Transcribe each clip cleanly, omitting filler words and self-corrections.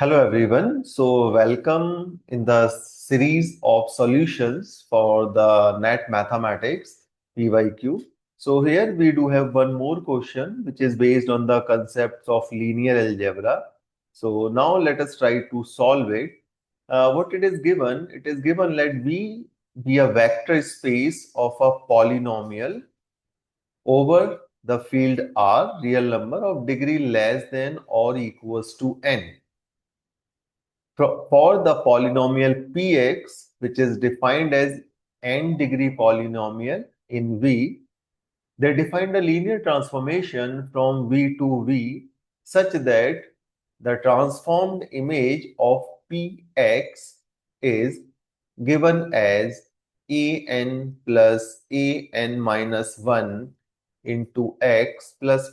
Hello everyone. So welcome in the series of solutions for the NET Mathematics PYQ. So here we do have one more question which is based on the concepts of linear algebra. So now let us try to solve it. What it is given? It is given let V be a vector space of a polynomial over the field R, real number of degree less than or equals to n. For the polynomial Px, which is defined as n degree polynomial in V, they defined a linear transformation from V to V such that the transformed image of Px is given as an plus an minus 1 into x plus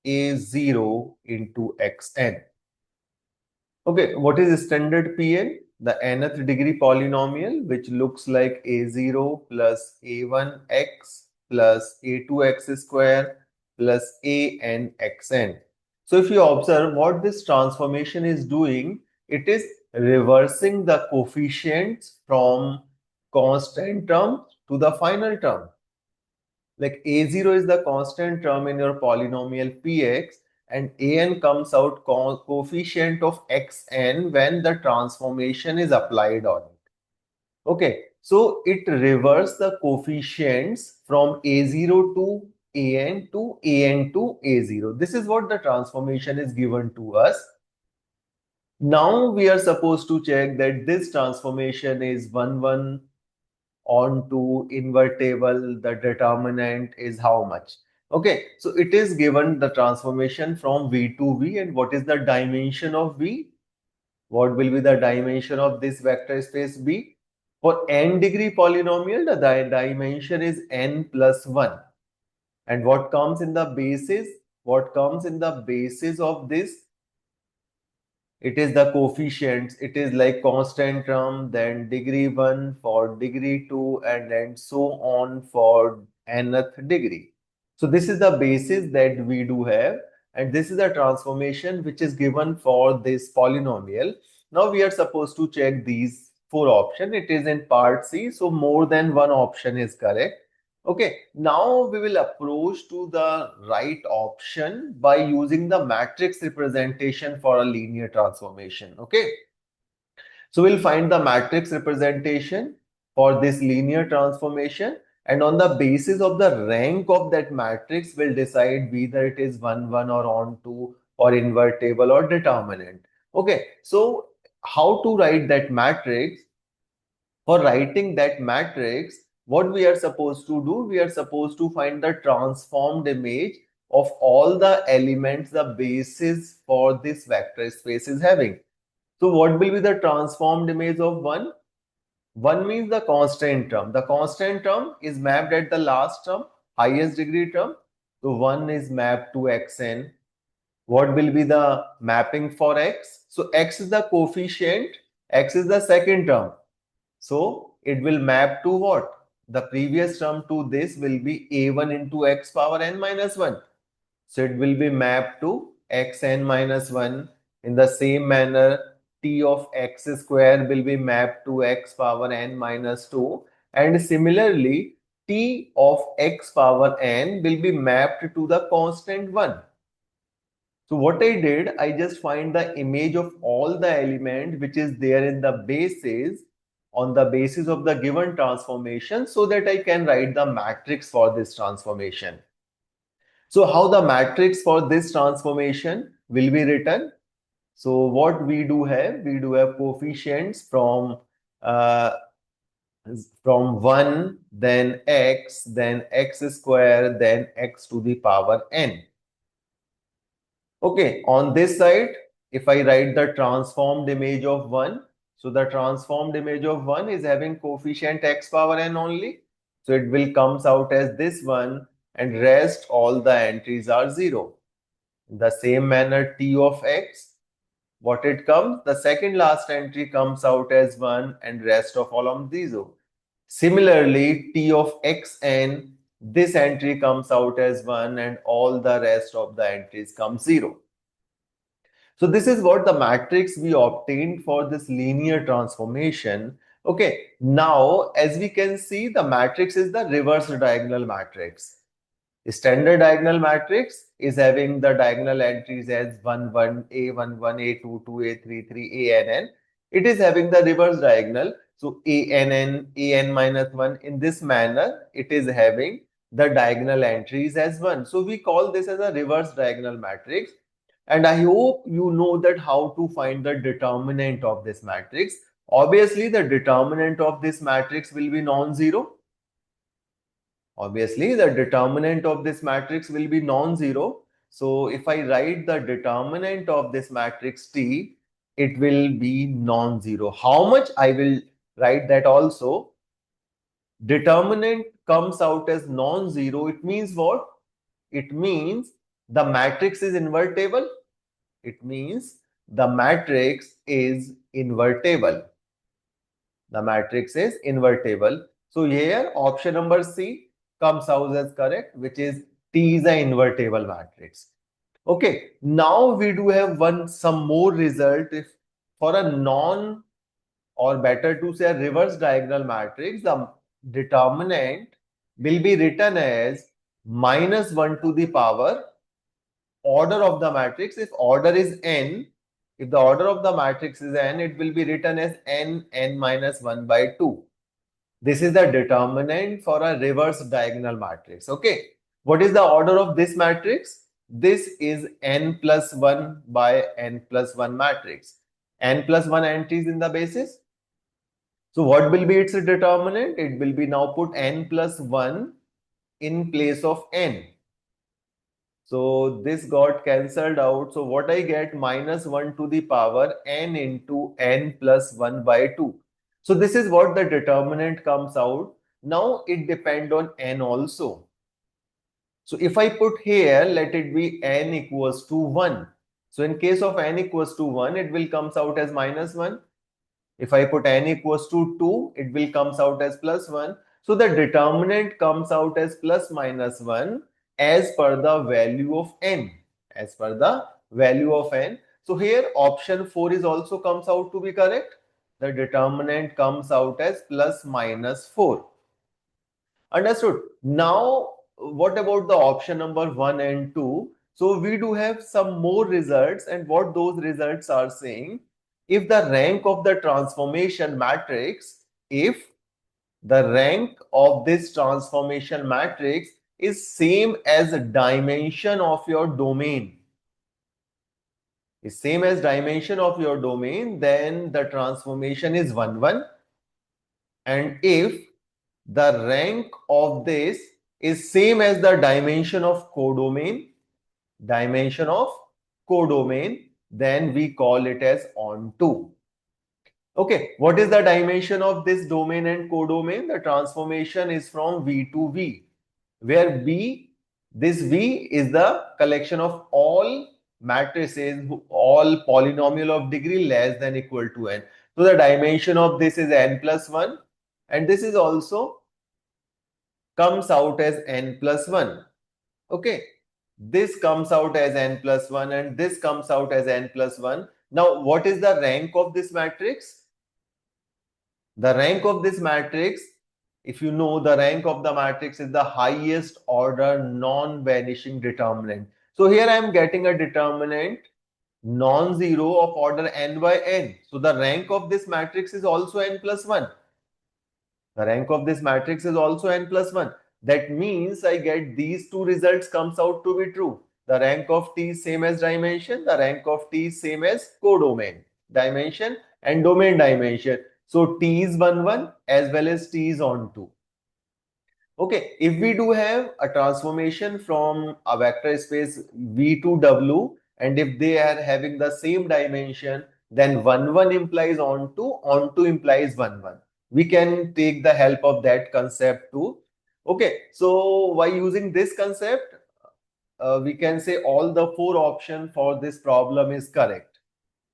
a0 into xn. Okay, what is standard Pn? The nth degree polynomial, which looks like a0 plus a1x plus a2x square plus anxn. So if you observe what this transformation is doing, it is reversing the coefficients from constant term to the final term. Like a0 is the constant term in your polynomial px, and an comes out coefficient of xn when the transformation is applied on it. Okay, so it reverses the coefficients from a0 to an to a0. This is what the transformation is given to us. Now we are supposed to check that this transformation is 1 onto invertible, the determinant is how much. Okay, so it is given the transformation from V to V, and what is the dimension of V? What will be the dimension of this vector space B? For n degree polynomial, the dimension is n plus 1. And what comes in the basis? What comes in the basis of this? It is the coefficients. It is like constant term, then degree 1 for degree 2, and then so on for nth degree. So this is the basis that we do have, and this is the transformation which is given for this polynomial. Now we are supposed to check these four options. It is in part C, so more than one option is correct. Okay, now we will approach to the right option by using the matrix representation for a linear transformation. Okay, so we'll find the matrix representation for this linear transformation, and on the basis of the rank of that matrix, we'll decide whether it is 1, 1 or onto or invertible or determinant. Okay, so how to write that matrix? For writing that matrix, what we are supposed to do? We are supposed to find the transformed image of all the elements the basis for this vector space is having. So what will be the transformed image of 1? 1 means the constant term. The constant term is mapped at the last term, highest degree term. So 1 is mapped to xn. What will be the mapping for x? So x is the coefficient, x is the second term. So it will map to what? The previous term to this will be a1 into x power n minus 1. So it will be mapped to xn minus 1. In the same manner, t of x square will be mapped to x power n minus 2. And similarly, t of x power n will be mapped to the constant 1. So what I did, I just find the image of all the element which is there in the basis on the basis of the given transformation, so that I can write the matrix for this transformation. So how the matrix for this transformation will be written? So what we do have coefficients from 1, then x square, then x to the power n. Okay, on this side, if I write the transformed image of 1, so the transformed image of 1 is having coefficient x power n only. So it will comes out as this one, and rest all the entries are 0. In the same manner, t of x, what it comes? The second last entry comes out as 1, and rest of all of 0. Similarly, t of xn, this entry comes out as 1, and all the rest of the entries come 0. So this is what the matrix we obtained for this linear transformation. Okay, now as we can see, the matrix is the reverse diagonal matrix. Standard diagonal matrix is having the diagonal entries as 1, 1, A1, 1, A2, 2, A3, 3, ANN. It is having the reverse diagonal. So ANN, AN minus 1, in this manner, it is having the diagonal entries as 1. So we call this as a reverse diagonal matrix. And I hope you know that how to find the determinant of this matrix. Obviously, the determinant of this matrix will be non-zero. Obviously, the determinant of this matrix will be non-zero. So if I write the determinant of this matrix T, it will be non-zero. How much? I will write that also. Determinant comes out as non-zero. It means what? It means the matrix is invertible. It means the matrix is invertible. The matrix is invertible. So here option number C comes out as correct, which is T is an invertible matrix. Okay, now we do have some more result. If for a non, or better to say a reverse diagonal matrix, the determinant will be written as -1 to the power order of the matrix. If order is n, if the order of the matrix is n, it will be written as n minus 1 by 2. This is the determinant for a reverse diagonal matrix. Okay. What is the order of this matrix? This is n plus 1 by n plus 1 matrix. N plus 1 entries in the basis. So what will be its determinant? It will be now put n plus 1 in place of n. So this got cancelled out. So what I get? -1 to the power n into n plus 1 by 2. So this is what the determinant comes out. Now it depends on n also. So if I put here, let it be n equals to 1. So in case of n equals to 1, it will comes out as -1. If I put n equals to 2, it will comes out as +1. So the determinant comes out as plus minus 1 as per the value of n. As per the value of n. So here option 4 is also comes out to be correct. The determinant comes out as plus minus 4. Understood? Now, what about the option number 1 and 2? So we do have some more results, and what those results are saying, if the rank of the transformation matrix, if the rank of this transformation matrix is same as the dimension of your domain, then the transformation is 1, 1. And if the rank of this is same as the dimension of codomain, then we call it as onto. Okay, what is the dimension of this domain and codomain? The transformation is from V to V, where this V is the collection of all matrices, all polynomial of degree less than equal to n. So the dimension of this is n plus 1, and this is also comes out as n plus 1. Okay, this comes out as n plus 1 and this comes out as n plus 1. Now, what is the rank of this matrix? The rank of this matrix, if you know, the rank of the matrix is the highest order non-vanishing determinant. So here I am getting a determinant non-zero of order n by n. So the rank of this matrix is also n plus 1. The rank of this matrix is also n plus 1. That means I get these two results comes out to be true. The rank of T is same as dimension. The rank of T is same as codomain dimension and domain dimension. So T is 1, 1 as well as T is on 2. Okay, if we do have a transformation from a vector space V to W, and if they are having the same dimension, then 1, 1 implies on 2 implies 1, 1. We can take the help of that concept too. Okay, so by using this concept, we can say all the 4 options for this problem is correct.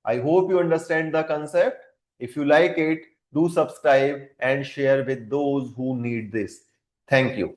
I hope you understand the concept. If you like it, do subscribe and share with those who need this. Thank you.